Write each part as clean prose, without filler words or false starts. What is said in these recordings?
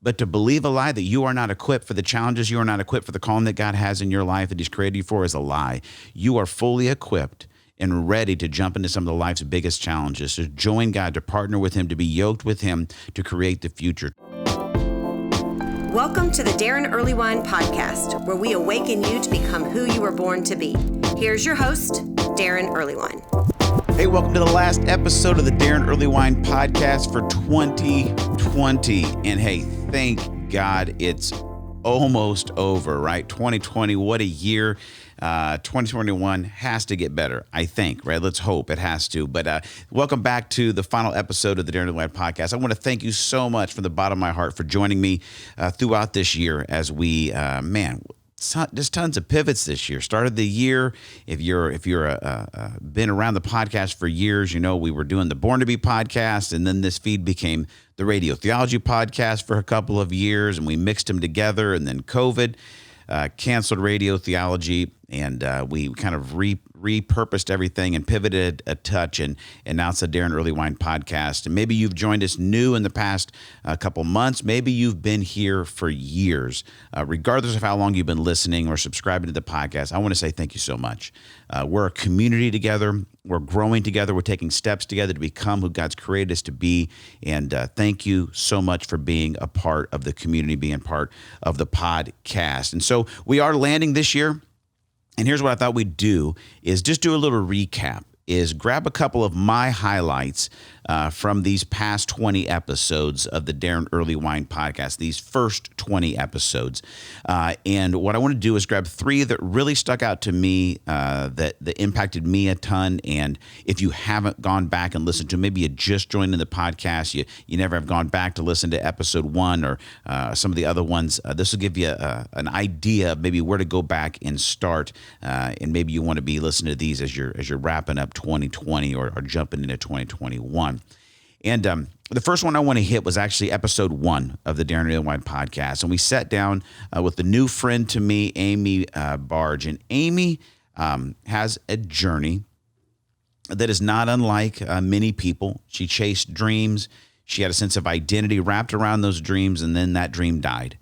But to believe a lie that you are not equipped for the challenges, you are not equipped for the calling that God has in your life that he's created you for is a lie. You are fully equipped and ready to jump into some of the life's biggest challenges, to join God, to partner with him, to be yoked with him, to create the future. Welcome to the Daron Earlewine Podcast, where we awaken you to become who you were born to be. Here's your host, Daron Earlewine. Hey, welcome to the last episode of the Daron Earlewine Podcast for 2020. And hey, thank God it's almost over, right? 2020, what a year. 2021 has to get better, I think, right? Let's hope it has to. But welcome back to the final episode of the Daron Earlewine Podcast. I want to thank you so much from the bottom of my heart for joining me throughout this year as we, just tons of pivots this year. Started the year. If you're been around the podcast for years, you know we were doing the Born to Be podcast, and then this feed became the Radio Theology podcast for a couple of years, and we mixed them together. And then COVID canceled Radio Theology, and we kind of repurposed everything and pivoted a touch, and now it's the Daron Earlewine Podcast. And maybe you've joined us new in the past couple months. Maybe you've been here for years. Regardless of how long you've been listening or subscribing to the podcast, I want to say thank you so much. We're a community together. We're growing together. We're taking steps together to become who God's created us to be. And thank you so much for being a part of the community, being part of the podcast. And so we are landing this year. And here's what I thought we'd do is just do a little recap, is grab a couple of my highlights from these past 20 episodes of the Daron Earlewine Podcast, these first 20 episodes. And what I want to do is grab three that really stuck out to me, that impacted me a ton. And if you haven't gone back and listened to, maybe you just joined in the podcast, you never have gone back to listen to episode 1 or some of the other ones, this will give you an idea of maybe where to go back and start. And maybe you want to be listening to these as you're wrapping up 2020 or jumping into 2021. And the first one I want to hit was actually episode 1 of the Daron Earlewine Podcast. And we sat down with a new friend to me, Amy Barge. And Amy has a journey that is not unlike many people. She chased dreams. She had a sense of identity wrapped around those dreams, and then that dream died.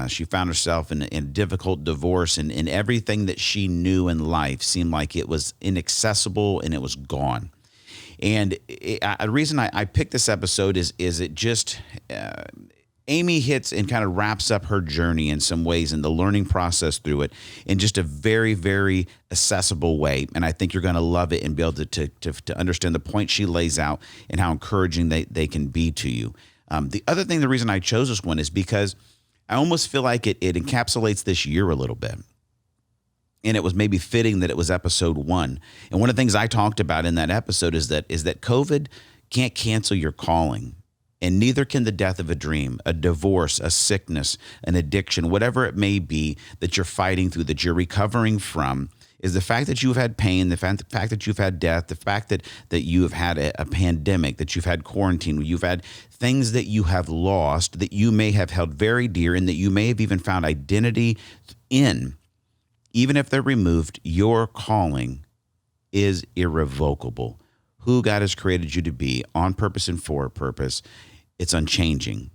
She found herself in a difficult divorce, and everything that she knew in life seemed like it was inaccessible and it was gone. And the reason I picked this episode is it just, Amy hits and kind of wraps up her journey in some ways and the learning process through it in just a very, very accessible way. And I think you're going to love it and be able to understand the point she lays out and how encouraging they can be to you. The reason I chose this one is because I almost feel like it encapsulates this year a little bit. And it was maybe fitting that it was episode 1. And one of the things I talked about in that episode is that COVID can't cancel your calling. And neither can the death of a dream, a divorce, a sickness, an addiction, whatever it may be that you're fighting through, that you're recovering from, is the fact that you've had pain, the fact that you've had death, the fact that you have had a pandemic, that you've had quarantine, you've had things that you have lost, that you may have held very dear, and that you may have even found identity in. Even if they're removed, your calling is irrevocable. Who God has created you to be on purpose and for a purpose, it's unchanging.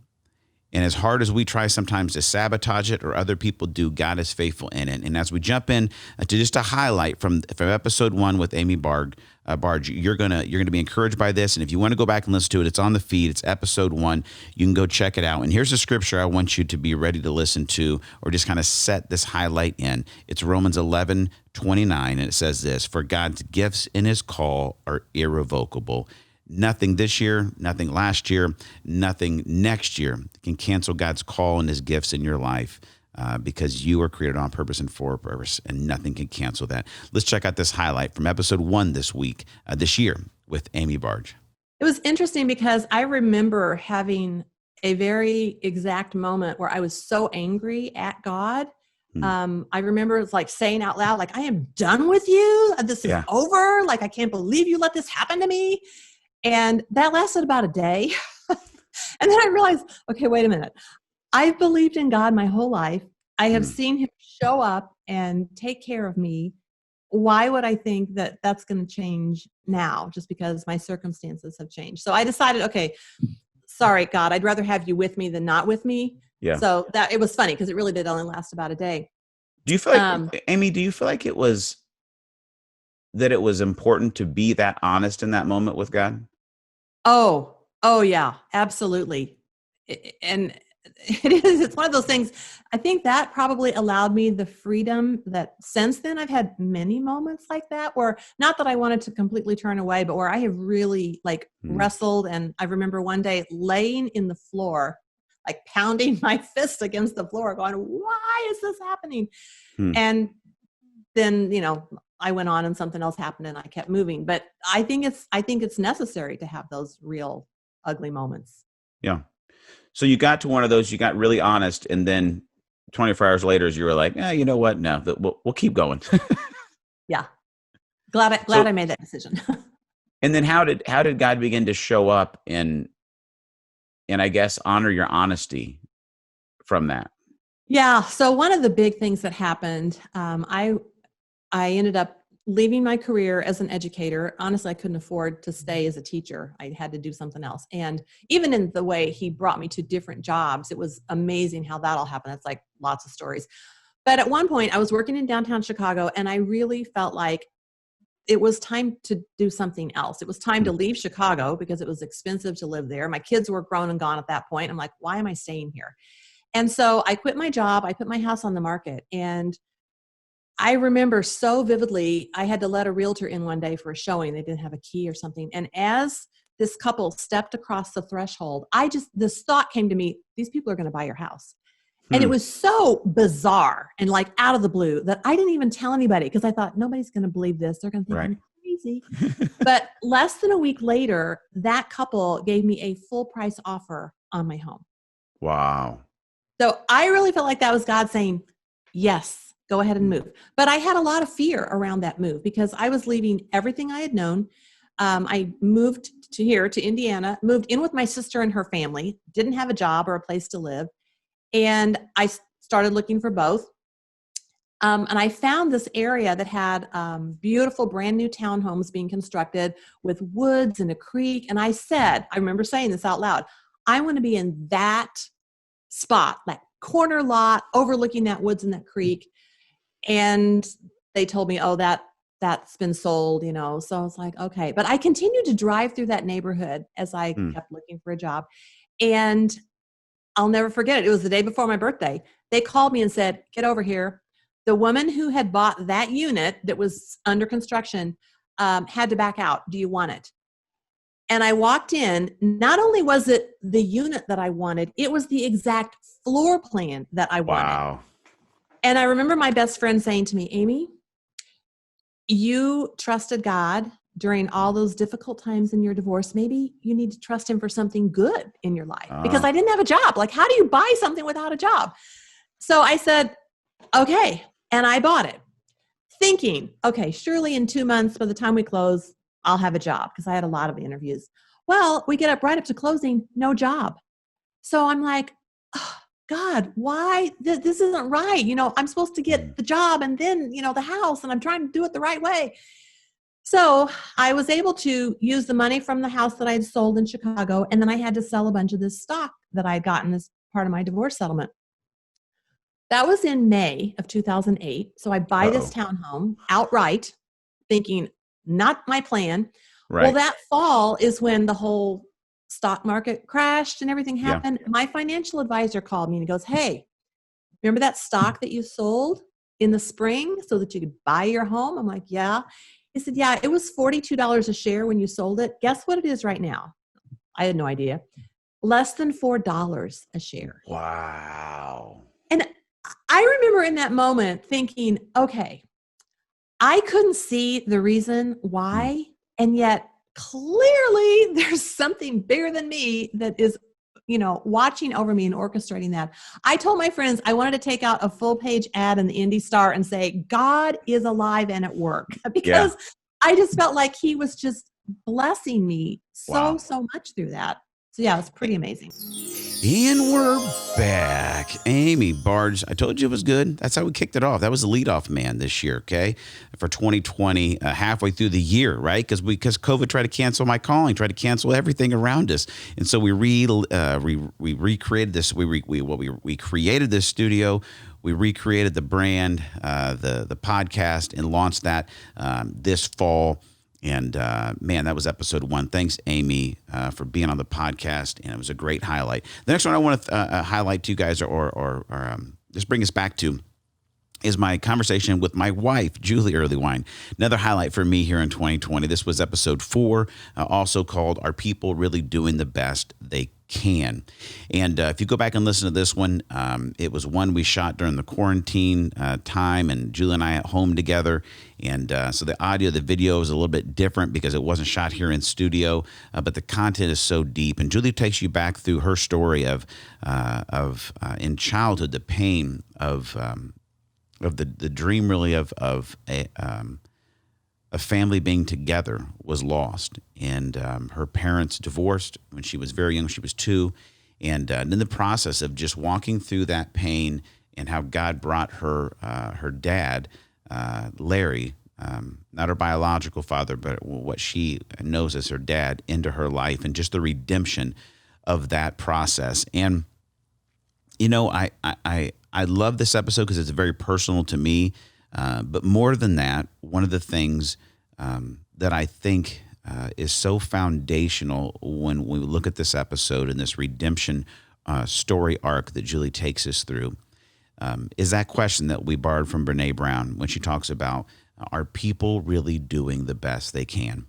And as hard as we try sometimes to sabotage it or other people do, God is faithful in it. And as we jump in to just a highlight from episode 1 with Amy Barge, you're gonna be encouraged by this. And if you want to go back and listen to it, it's on the feed. It's episode 1. You can go check it out. And here's the scripture I want you to be ready to listen to, or just kind of set this highlight in. It's Romans 11:29, and it says this: "For God's gifts in His call are irrevocable." Nothing this year, nothing last year, nothing next year can cancel God's call and His gifts in your life, because you are created on purpose and for a purpose, and nothing can cancel that. Let's check out this highlight from episode 1 this year with Amy Barge. It was interesting because I remember having a very exact moment where I was so angry at God. I remember it's like saying out loud, like, I am done with you. This is over. Like, I can't believe you let this happen to me. And that lasted about a day. And then I realized, okay, wait a minute. I've believed in God my whole life. I have seen Him show up and take care of me. Why would I think that that's going to change now just because my circumstances have changed? So I decided, okay, sorry, God, I'd rather have you with me than not with me. Yeah. So that it was funny because it really did only last about a day. Do you feel like, Amy, do you feel like it was important to be that honest in that moment with God? Oh yeah, absolutely. And it's one of those things. I think that probably allowed me the freedom that since then I've had many moments like that where not that I wanted to completely turn away, but where I have really wrestled. And I remember one day laying in the floor, like pounding my fist against the floor going, why is this happening? And then, I went on and something else happened and I kept moving. But I think it's necessary to have those real ugly moments. Yeah. So you got to one of those, you got really honest, and then 24 hours later, you were like, you know what? No, we'll keep going. Yeah. Glad I made that decision. And then how did God begin to show up and I guess honor your honesty from that? Yeah. So one of the big things that happened, I ended up leaving my career as an educator. Honestly, I couldn't afford to stay as a teacher. I had to do something else. And even in the way he brought me to different jobs, it was amazing how that all happened. It's like lots of stories. But at one point I was working in downtown Chicago and I really felt like it was time to do something else. It was time to leave Chicago because it was expensive to live there. My kids were grown and gone at that point. I'm like, why am I staying here? And so I quit my job. I put my house on the market, and I remember so vividly, I had to let a realtor in one day for a showing. They didn't have a key or something. And as this couple stepped across the threshold, this thought came to me, these people are going to buy your house. And it was so bizarre and like out of the blue that I didn't even tell anybody because I thought nobody's going to believe this. They're going to think I'm crazy. But less than a week later, that couple gave me a full price offer on my home. Wow. So I really felt like that was God saying, yes, go ahead and move. But I had a lot of fear around that move because I was leaving everything I had known. I moved to Indiana, moved in with my sister and her family, didn't have a job or a place to live. And I started looking for both. And I found this area that had beautiful brand new townhomes being constructed with woods and a creek. And I remember saying this out loud, I want to be in that spot, that corner lot overlooking that woods and that creek. And they told me, oh, that's been sold, So I was like, okay. But I continued to drive through that neighborhood as I kept looking for a job. And I'll never forget it. It was the day before my birthday. They called me and said, get over here. The woman who had bought that unit that was under construction had to back out. Do you want it? And I walked in. Not only was it the unit that I wanted, it was the exact floor plan that I wanted. Wow. And I remember my best friend saying to me, Amy, you trusted God during all those difficult times in your divorce. Maybe you need to trust him for something good in your life because I didn't have a job. Like, how do you buy something without a job? So I said, okay. And I bought it thinking, okay, surely in 2 months, by the time we close, I'll have a job because I had a lot of interviews. Well, we get right up to closing, no job. So I'm like, oh, God, why? This isn't right. I'm supposed to get the job and then, the house, and I'm trying to do it the right way. So I was able to use the money from the house that I had sold in Chicago. And then I had to sell a bunch of this stock that I had gotten as part of my divorce settlement. That was in May of 2008. So I buy this townhome outright, thinking not my plan. Right. Well, that fall is when the whole stock market crashed and everything happened. Yeah. My financial advisor called me and he goes, hey, remember that stock that you sold in the spring so that you could buy your home? I'm like, yeah. He said, yeah, it was $42 a share when you sold it. Guess what it is right now? I had no idea. Less than $4 a share. Wow. And I remember in that moment thinking, okay, I couldn't see the reason why, and yet clearly there's something bigger than me that is, watching over me and orchestrating that. I told my friends I wanted to take out a full page ad in the Indy Star and say, God is alive and at work, because I just felt like he was just blessing me so much through that. So yeah, it was pretty amazing. And we're back. back. Amy Barge. I told you it was good. That's how we kicked it off. That was the leadoff man this year, okay? For 2020, halfway through the year, right? Because COVID tried to cancel my calling, tried to cancel everything around us. And so we recreated this. We created this studio. We recreated the brand, the podcast, and launched that this fall. And man, that was episode 1. Thanks, Amy, for being on the podcast, and it was a great highlight. The next one I want to highlight to you guys, or just bring us back to, is my conversation with my wife, Julie Earlewine. Another highlight for me here in 2020. This was episode 4, also called "Are People Really Doing the Best They Can?" And if you go back and listen to this one, it was one we shot during the quarantine time, and Julie and I at home together. And so the audio, the video is a little bit different because it wasn't shot here in studio, but the content is so deep. And Julie takes you back through her story of in childhood, the pain of the dream really of a family being together was lost, and her parents divorced when she was very young. She was 2, and in the process of just walking through that pain, and how God brought her her dad, Larry, not her biological father, but what she knows as her dad, into her life, and just the redemption of that process. And you know, I love this episode because it's very personal to me. But more than that, one of the things that I think is so foundational when we look at this episode and this redemption story arc that Julie takes us through is that question that we borrowed from Brene Brown when she talks about, are people really doing the best they can?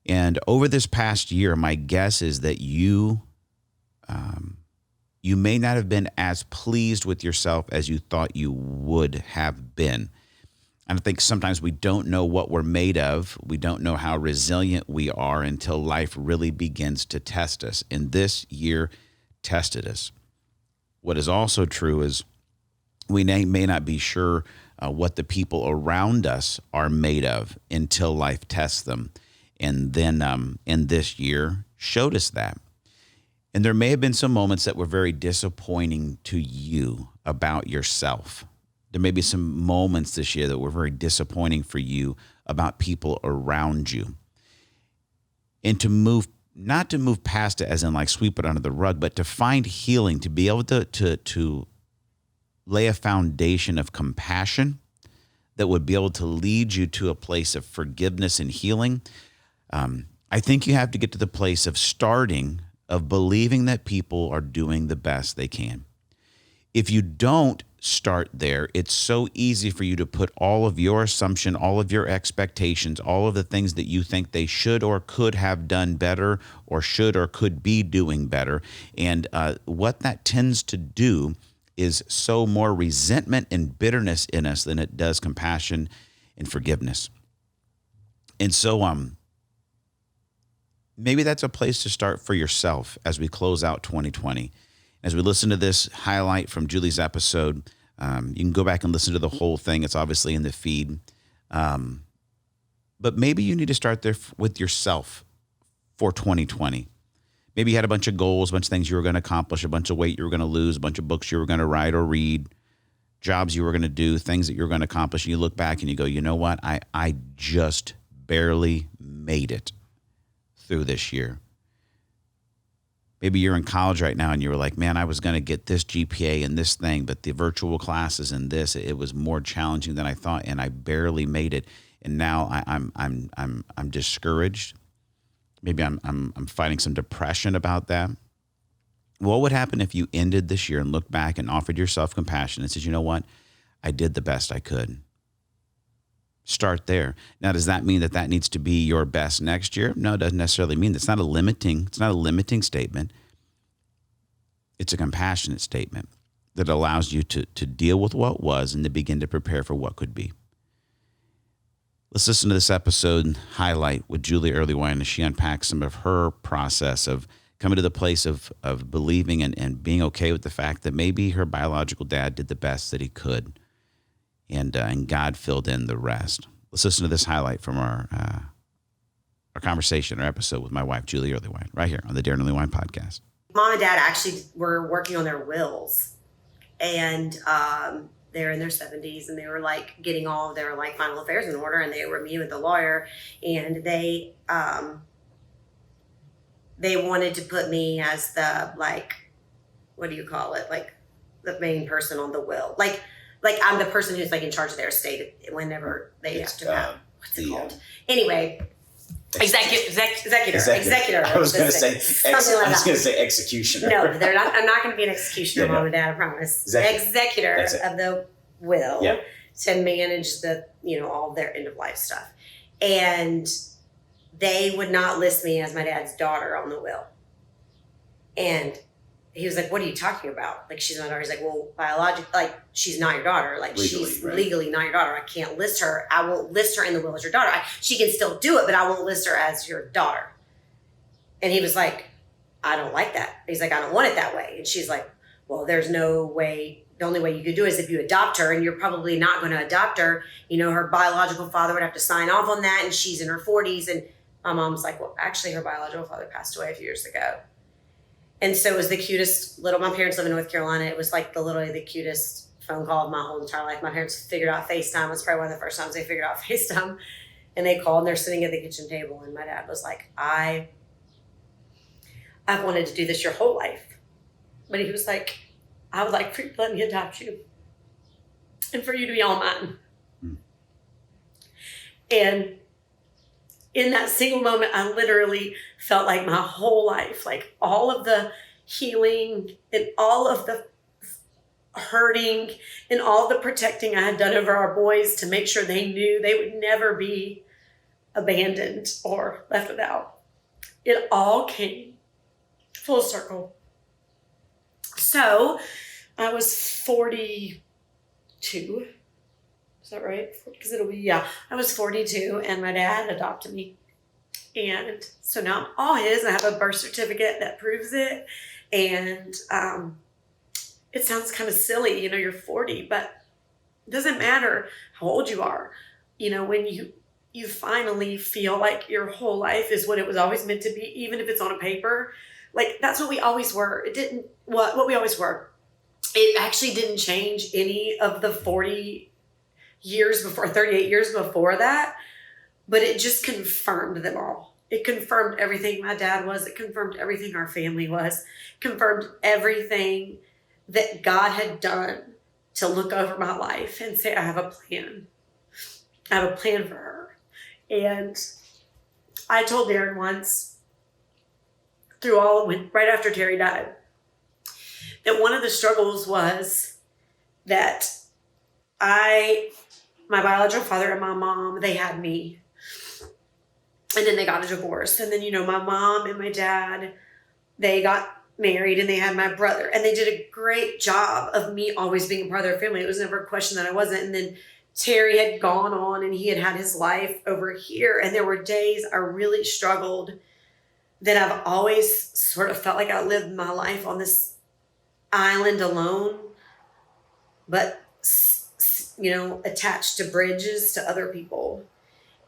And over this past year, my guess is that you may not have been as pleased with yourself as you thought you would have been. And I think sometimes we don't know what we're made of. We don't know how resilient we are until life really begins to test us. And this year tested us. What is also true is we may not be sure what the people around us are made of until life tests them. And then in this year showed us that. And there may have been some moments that were very disappointing to you about yourself. There may be some moments this year that were very disappointing for you about people around you. And not to move past it as in like sweep it under the rug, but to find healing, to be able to lay a foundation of compassion that would be able to lead you to a place of forgiveness and healing. I think you have to get to the place of believing that people are doing the best they can. If you don't start there, it's so easy for you to put all of your assumption, all of your expectations, all of the things that you think they should or could have done better or should or could be doing better. And what that tends to do is sow more resentment and bitterness in us than it does compassion and forgiveness. And so maybe that's a place to start for yourself as we close out 2020. As we listen to this highlight from Julie's episode, you can go back and listen to the whole thing. It's obviously in the feed. But maybe you need to start there with yourself for 2020. Maybe you had a bunch of goals, a bunch of things you were going to accomplish, a bunch of weight you were going to lose, a bunch of books you were going to write or read, jobs you were going to do, things that you were going to accomplish. And you look back and you go, you know what? I just barely made it through this year. Maybe you're in college right now and you were like, man, I was going to get this GPA and this thing, but the virtual classes and this, it was more challenging than I thought, and I barely made it. And now I'm discouraged. Maybe I'm fighting some depression about that. What would happen if you ended this year and looked back and offered yourself compassion and said, you know what? I did the best I could. Start there. Now, does that mean that needs to be your best next year? No, it doesn't necessarily mean that. It's not a limiting statement. It's a compassionate statement that allows you to deal with what was and to begin to prepare for what could be. Let's listen to this episode highlight with Julie Earlewine as she unpacks some of her process of coming to the place of believing and being okay with the fact that maybe her biological dad did the best that he could. And God filled in the rest. Let's listen to this highlight from our conversation, our episode with my wife, Julie Earlewine, right here on the Daron Earlewine Podcast. Mom and Dad actually were working on their wills. And they're in their 70s, and they were like getting all of their like final affairs in order, and they were meeting with the lawyer, and they wanted to put me as the, like, what do you call it? Like the main person on the will. Like I'm the person who's like in charge of their estate whenever they have to have, what's it called? Anyway, executor. I was going to say executioner. No, they're not. I'm not going to be an executioner, Mom and Dad, I promise. Executor of the will to manage the, all their end of life stuff. And they would not list me as my dad's daughter on the will. And he was like, "What are you talking about? Like, she's my daughter." He's like, "Well, biologically, like, she's not your daughter. Like, she's legally not your daughter. I can't list her. I won't list her in the will as your daughter. She can still do it, but I won't list her as your daughter." And he was like, "I don't like that." He's like, "I don't want it that way." And she's like, "Well, there's no way. The only way you could do it is if you adopt her, and you're probably not going to adopt her. Her biological father would have to sign off on that, and she's in her 40s. And my mom's like, "Well, actually, her biological father passed away a few years ago." And so it was the cutest my parents live in North Carolina. It was like literally the cutest phone call of my whole entire life. My parents figured out FaceTime. It was probably one of the first times they figured out FaceTime. And they called, and they're sitting at the kitchen table. And my dad was like, I've wanted to do this your whole life. But he was like, "I would like for you to let me adopt you. And for you to be all mine." And in that single moment, I literally felt like my whole life, like all of the healing and all of the hurting and all the protecting I had done over our boys to make sure they knew they would never be abandoned or left without. It all came full circle. So I was 42. Is that right? Because I was 42, and my dad adopted me. And so now I'm all his. I have a birth certificate that proves it. And it sounds kind of silly, you're 40, but it doesn't matter how old you are. When you finally feel like your whole life is what it was always meant to be, even if it's on a paper, like that's what we always were. It didn't, what we always were. It actually didn't change any of the 40 years before, 38 years before that, but it just confirmed them all. It confirmed everything my dad was. It confirmed everything our family was. Confirmed everything that God had done to look over my life and say, I have a plan. I have a plan for her. And I told Daron once, right after Terry died, that one of the struggles was that my biological father and my mom, they had me. And then they got a divorce. And then, my mom and my dad, they got married and they had my brother. And they did a great job of me always being a part of their family. It was never a question that I wasn't. And then Terry had gone on and he had his life over here. And there were days I really struggled that I've always sort of felt like I lived my life on this island alone, but attached to bridges to other people.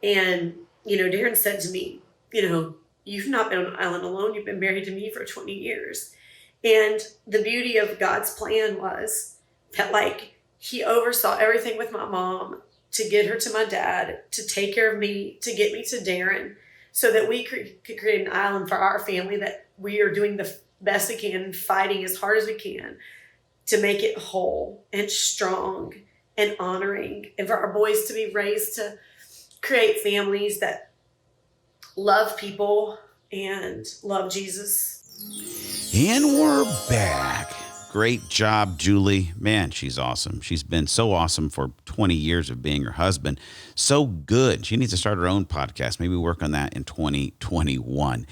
And, Daron said to me, you've not been on an island alone. You've been married to me for 20 years. And the beauty of God's plan was that he oversaw everything with my mom to get her to my dad, to take care of me, to get me to Daron, so that we could create an island for our family that we are doing the best we can and fighting as hard as we can to make it whole and strong and honoring, and for our boys to be raised to create families that love people and love Jesus. And we're back. Great job, Julie. Man, she's awesome. She's been so awesome for 20 years of being her husband. So good. She needs to start her own podcast. Maybe work on that in 2021.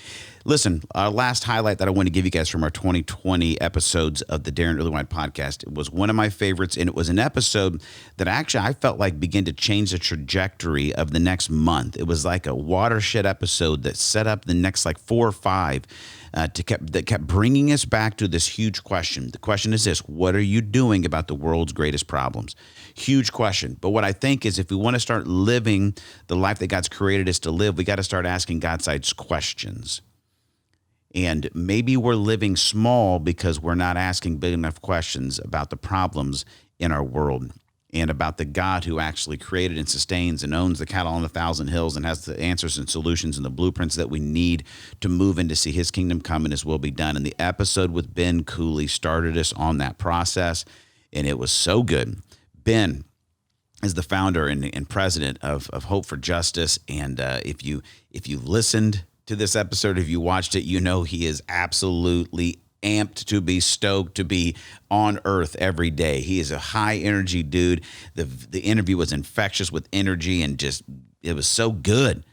Listen, our last highlight that I want to give you guys from our 2020 episodes of the Daron Earlewine Podcast, it was one of my favorites, and it was an episode that actually I felt like began to change the trajectory of the next month. It was like a watershed episode that set up the next 4 or 5 that kept bringing us back to this huge question. The question is this: what are you doing about the world's greatest problems? Huge question. But what I think is, if we want to start living the life that God's created us to live, we got to start asking God-sized questions. And maybe we're living small because we're not asking big enough questions about the problems in our world and about the God who actually created and sustains and owns the cattle on 1,000 hills and has the answers and solutions and the blueprints that we need to move in to see his kingdom come and his will be done. And the episode with Ben Cooley started us on that process, and it was so good. Ben is the founder and president of Hope for Justice. And if you listened to this episode, if you watched it, you know he is absolutely amped to be stoked to be on earth every day. He is a high energy dude. The interview was infectious with energy and just, it was so good.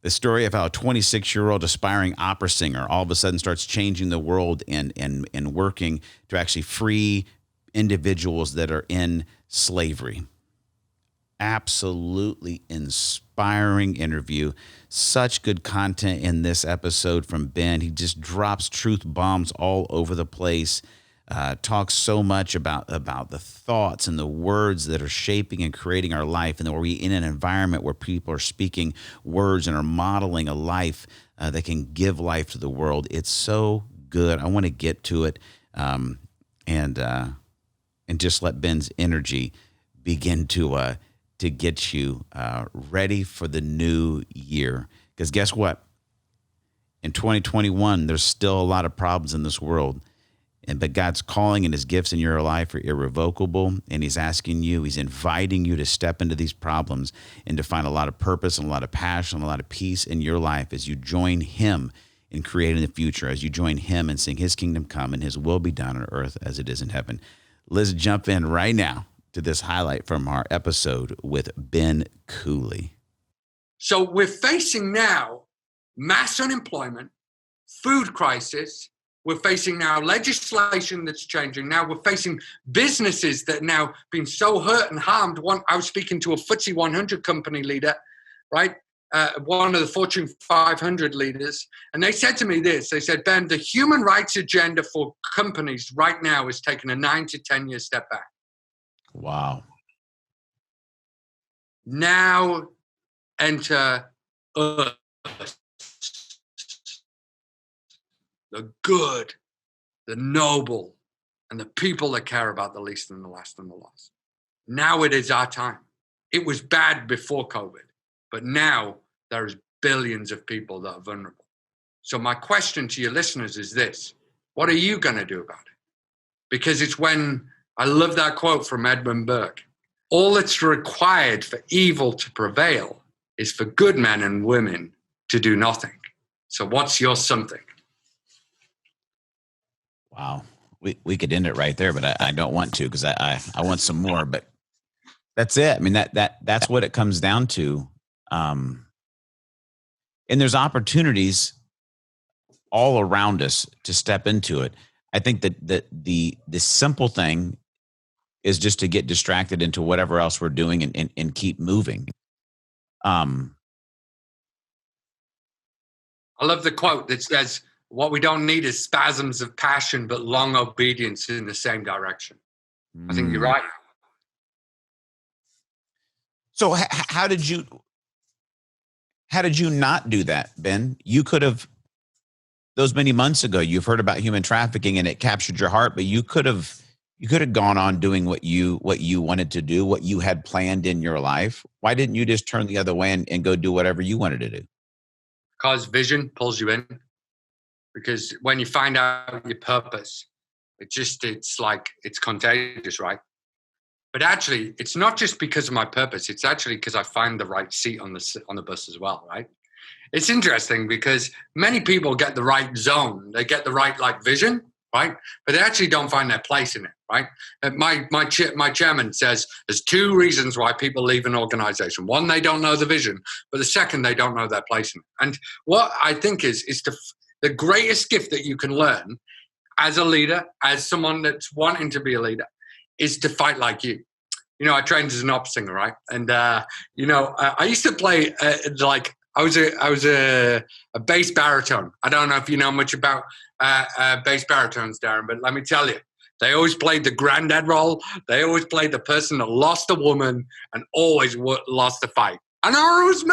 The story of how a 26-year-old aspiring opera singer all of a sudden starts changing the world and working to actually free individuals that are in slavery. Absolutely inspiring interview. Such good content in this episode from Ben. He just drops truth bombs all over the place. Talks so much about the thoughts and the words that are shaping and creating our life, and that we're in an environment where people are speaking words and are modeling a life that can give life to the world. It's so good. I want to get to it and just let Ben's energy begin to get you ready for the new year. Because guess what? In 2021, there's still a lot of problems in this world. But God's calling and his gifts in your life are irrevocable. And he's asking you, he's inviting you to step into these problems and to find a lot of purpose and a lot of passion and a lot of peace in your life as you join him in creating the future, as you join him and seeing his kingdom come and his will be done on earth as it is in heaven. Let's jump in right now to this highlight from our episode with Ben Cooley. So we're facing now mass unemployment, food crisis. We're facing now legislation that's changing. Now we're facing businesses that now been so hurt and harmed. I was speaking to a FTSE 100 company leader, right? One of the Fortune 500 leaders. And they said to me this, they said, Ben, the human rights agenda for companies right now is taking a 9 to 10 year step back. Wow. Now enter us, the good, the noble, and the people that care about the least and the last and the lost. Now it is our time. It was bad before COVID, but now there's billions of people that are vulnerable. So my question to your listeners is this: what are you going to do about it? Because it's when, I love that quote from Edmund Burke, all that's required for evil to prevail is for good men and women to do nothing. So what's your something? Wow. We could end it right there, but I don't want to, because I want some more, but that's it. I mean, that's what it comes down to. And there's opportunities all around us to step into it. I think that the simple thing is just to get distracted into whatever else we're doing and keep moving. I love the quote that says, what we don't need is spasms of passion, but long obedience in the same direction. I think you're right. So how did you not do that, Ben? You could have, those many months ago, you've heard about human trafficking and it captured your heart, but you could have gone on doing what you wanted to do, what you had planned in your life. Why didn't you just turn the other way and go do whatever you wanted to do? Because vision pulls you in. Because when you find out your purpose, it's like, it's contagious, right? But actually, it's not just because of my purpose. It's actually because I find the right seat on the bus as well, right? It's interesting because many people get the right zone. They get the right vision, right? But they actually don't find their place in it, right? My chairman says there's two reasons why people leave an organization. One, they don't know the vision, but the second, they don't know their place in it. And what I think is the greatest gift that you can learn as a leader, as someone that's wanting to be a leader, is to fight like you. You know, I trained as an opera singer, right? And I used to play I was a bass baritone. I don't know if you know much about bass baritones, Daron, but let me tell you, they always played the granddad role. They always played the person that lost a woman and always lost a fight. And I always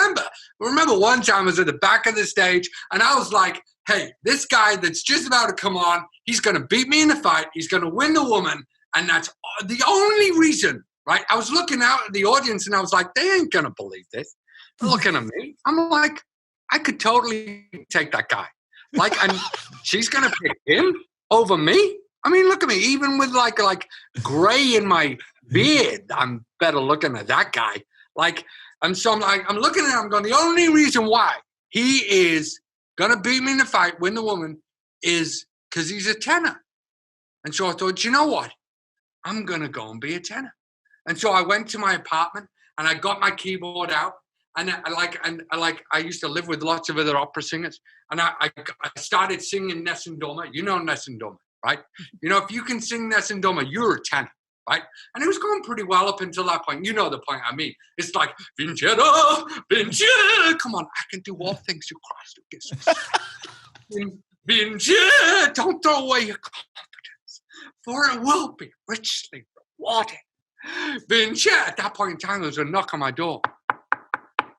remember one time I was at the back of the stage and I was like, hey, this guy that's just about to come on, he's going to beat me in the fight. He's going to win the woman. And that's the only reason, right? I was looking out at the audience and I was like, they ain't going to believe this. They're looking at me. I'm like, I could totally take that guy. Like, and she's going to pick him over me? I mean, look at me. Even with like gray in my beard, I'm better looking than that guy. Like, and so I'm looking at him, I'm going, the only reason why he is going to beat me in the fight, win the woman, is because he's a tenor. And so I thought, you know what? I'm going to go and be a tenor. And so I went to my apartment and I got my keyboard out. And I used to live with lots of other opera singers. And I started singing Nessun Dorma. You know Nessun Dorma, right? You know, if you can sing Nessun Dorma, you're a tenor, right? And it was going pretty well up until that point. You know the point I mean. It's like, Vincere, Vincere. Come on, I can do all things through Christ who gives me. Vincere, don't throw away your confidence, for it will be richly rewarded. Vincere. At that point in time, there was a knock on my door.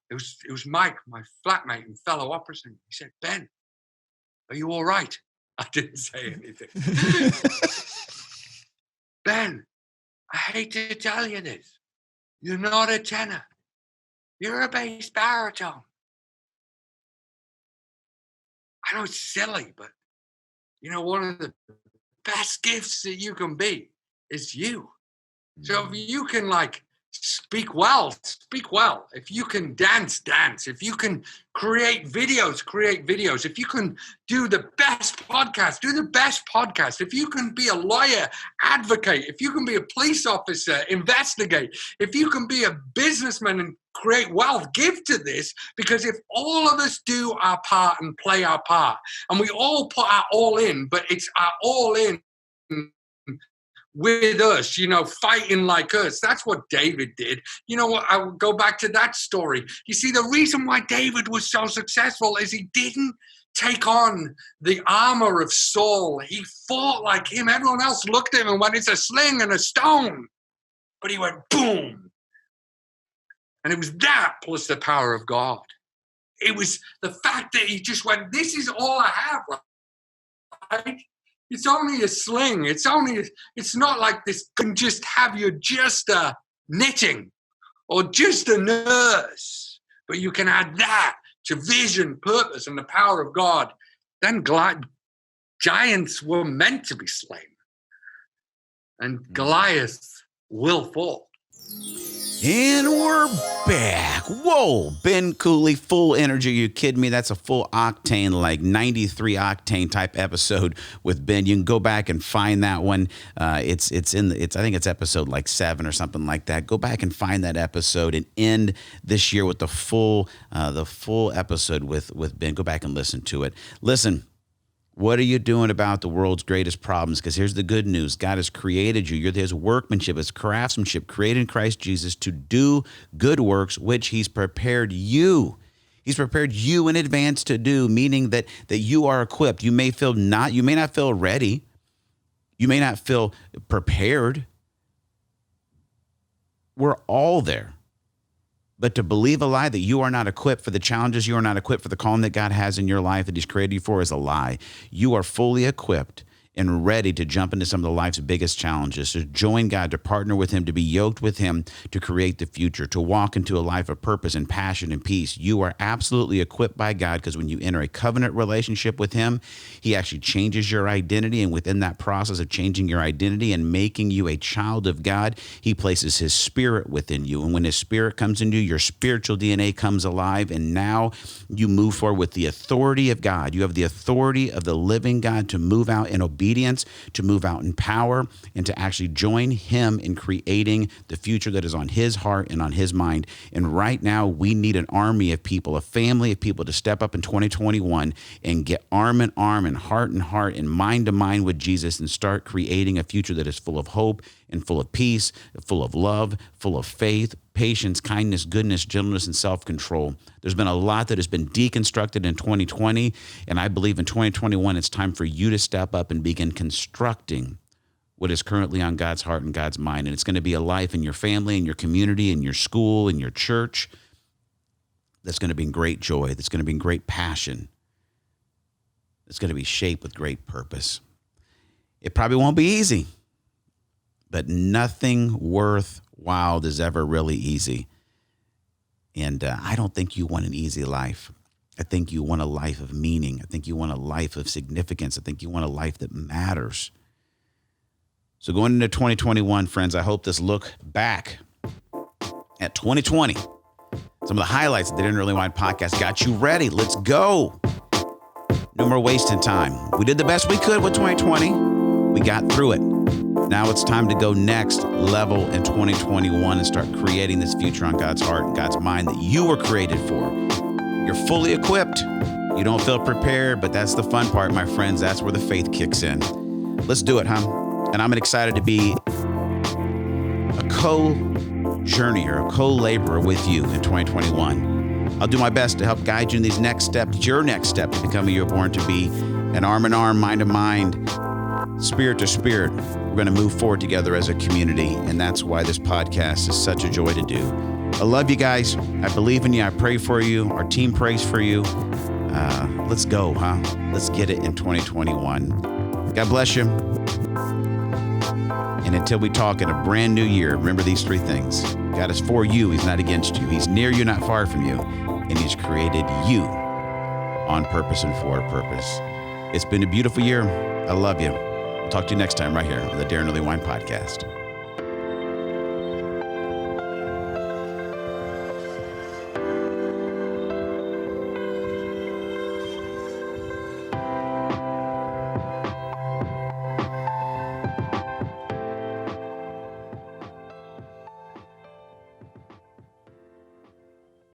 It was Mike, my flatmate and fellow opera singer. He said, Ben, are you all right? I didn't say anything. Ben, I hate to tell you this. You're not a tenor. You're a bass baritone. I know it's silly, but you know, one of the best gifts that you can be is you. So if you can speak well. If you can dance. If you can create videos. If you can do the best podcast. If you can be a lawyer, advocate. If you can be a police officer, investigate. If you can be a businessman and create wealth, give to this, because if all of us do our part and play our part, and we all put our all in, but it's our all in with us, you know, fighting like us. That's what David did. You know what? I will go back to that story. You see, the reason why David was so successful is he didn't take on the armor of Saul. He fought like him. Everyone else looked at him and went, it's a sling and a stone. But he went, boom. And it was that plus the power of God. It was the fact that he just went, this is all I have, right? It's only a sling. It's not like this can just have you just a knitting or just a nurse, but you can add that to vision, purpose, and the power of God. Then giants were meant to be slain, and Goliath will fall. And we're back. Whoa, Ben Cooley, full energy. You kidding me? That's a full octane, like 93 octane type episode with Ben. You can go back and find that one. I think it's episode like 7 or something like that. Go back and find that episode and end this year with the full episode with Ben. Go back and listen to it. Listen. What are you doing about the world's greatest problems? Because here's the good news. God has created you. You're his workmanship, his craftsmanship, created in Christ Jesus to do good works, which he's prepared you. He's prepared you in advance to do, meaning that you are equipped. You may not feel ready. You may not feel prepared. We're all there. But to believe a lie that you are not equipped for the challenges, you are not equipped for the calling that God has in your life that he's created you for is a lie. You are fully equipped and ready to jump into some of the life's biggest challenges, to join God, to partner with him, to be yoked with him, to create the future, to walk into a life of purpose and passion and peace. You are absolutely equipped by God, because when you enter a covenant relationship with him, he actually changes your identity. And within that process of changing your identity and making you a child of God, he places his spirit within you. And when his spirit comes into you, your spiritual DNA comes alive. And now you move forward with the authority of God. You have the authority of the living God to move out in obedience, to move out in power, and to actually join him in creating the future that is on his heart and on his mind. And right now, we need an army of people, a family of people to step up in 2021 and get arm in arm and heart and mind to mind with Jesus and start creating a future that is full of hope and full of peace, full of love, full of faith, patience, kindness, goodness, gentleness, and self-control. There's been a lot that has been deconstructed in 2020, and I believe in 2021, it's time for you to step up and begin constructing what is currently on God's heart and God's mind. And it's going to be a life in your family, in your community, in your school, in your church, that's going to bring great joy, that's going to bring great passion, that's going to be shaped with great purpose. It probably won't be easy, but nothing worthwhile is ever really easy. And I don't think you want an easy life. I think you want a life of meaning. I think you want a life of significance. I think you want a life that matters. So going into 2021, friends, I hope this look back at 2020, some of the highlights of the Daron Earlewine Podcast got you ready. Let's go. No more wasting time. We did the best we could with 2020. We got through it. Now it's time to go next level in 2021 and start creating this future on God's heart and God's mind that you were created for. You're fully equipped. You don't feel prepared, but that's the fun part, my friends. That's where the faith kicks in. Let's do it, huh? And I'm excited to be a co-journeyer, a co-laborer with you in 2021. I'll do my best to help guide you in these next steps, your next step to becoming you're born to be, an arm in arm, mind to mind, spirit to spirit. We're going to move forward together as a community, and that's why this podcast is such a joy to do. I love you guys. I believe in you. I pray for you. Our team prays for you. Let's go, huh? Let's get it in 2021. God bless you. And until we talk in a brand new year, remember these three things. God is for you. He's not against you. He's near you, not far from you. And he's created you on purpose and for a purpose. It's been a beautiful year. I love you. I'll talk to you next time right here on the Daron Earlewine Podcast.